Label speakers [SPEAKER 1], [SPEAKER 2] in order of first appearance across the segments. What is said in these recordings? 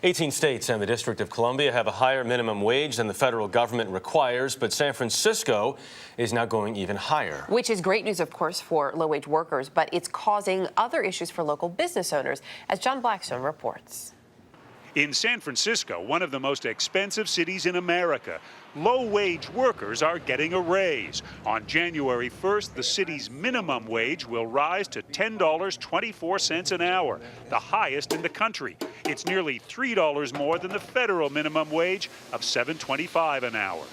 [SPEAKER 1] 18 states and the District of Columbia have a higher minimum wage than the federal government requires, but San Francisco is now going even higher.
[SPEAKER 2] Which is great news, of course, for low-wage workers, but it's causing other issues for local business owners, as John Blackstone reports.
[SPEAKER 3] In San Francisco, one of the most expensive cities in America, low-wage workers are getting a raise. On January 1st, the city's minimum wage will rise to $10.24 an hour, the highest in the country. It's nearly $3 more than the federal minimum wage of $7.25 an hour.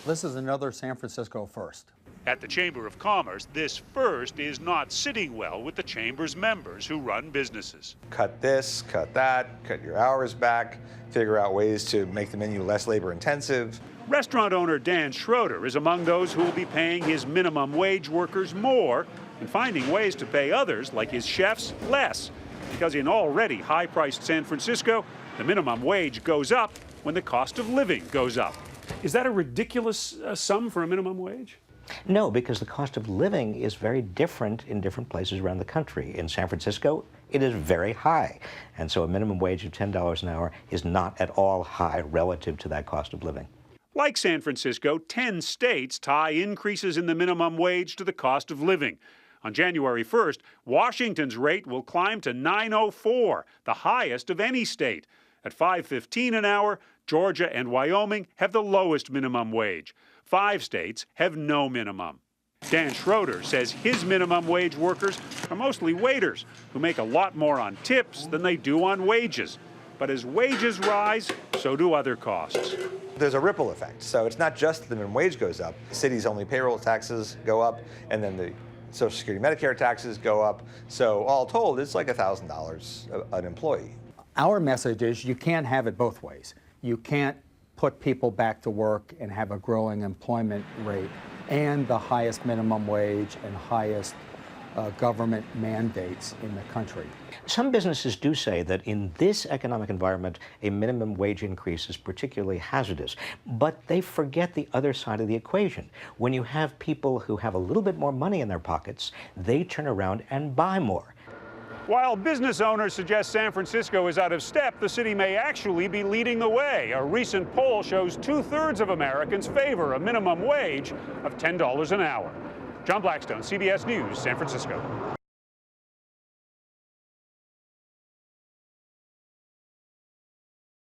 [SPEAKER 4] This is another San Francisco first.
[SPEAKER 3] At the Chamber of Commerce, this first is not sitting well with the Chamber's members who run businesses.
[SPEAKER 5] Cut this, cut that, cut your hours back, figure out ways to make the menu less labor intensive.
[SPEAKER 3] Restaurant owner Dan Schroeder is among those who will be paying his minimum wage workers more and finding ways to pay others, like his chefs, less. Because in already high-priced San Francisco, the minimum wage goes up when the cost of living goes up. Is that a ridiculous sum for a minimum wage?
[SPEAKER 6] No, because the cost of living is very different in different places around the country. In San Francisco, it is very high. And so a minimum wage of $10 an hour is not at all high relative to that cost of living.
[SPEAKER 3] Like San Francisco, 10 states tie increases in the minimum wage to the cost of living. On January 1st, Washington's rate will climb to $9.04, the highest of any state. At $5.15 an hour, Georgia and Wyoming have the lowest minimum wage. 5 states have no minimum. Dan Schroeder says his minimum wage workers are mostly waiters who make a lot more on tips than they do on wages. But as wages rise, so do other costs.
[SPEAKER 5] There's a ripple effect. So it's not just the minimum wage goes up. The city's only payroll taxes go up, and then the Social Security Medicare taxes go up. So all told, it's like $1,000 an employee.
[SPEAKER 4] Our message is you can't have it both ways. You can't put people back to work and have a growing employment rate and the highest minimum wage and highest government mandates in the country.
[SPEAKER 6] Some businesses do say that in this economic environment, a minimum wage increase is particularly hazardous, but they forget the other side of the equation. When you have people who have a little bit more money in their pockets, they turn around and buy more.
[SPEAKER 3] While business owners suggest San Francisco is out of step, the city may actually be leading the way. A recent poll shows 2/3 of Americans favor a minimum wage of $10 an hour. John Blackstone, CBS News, San Francisco.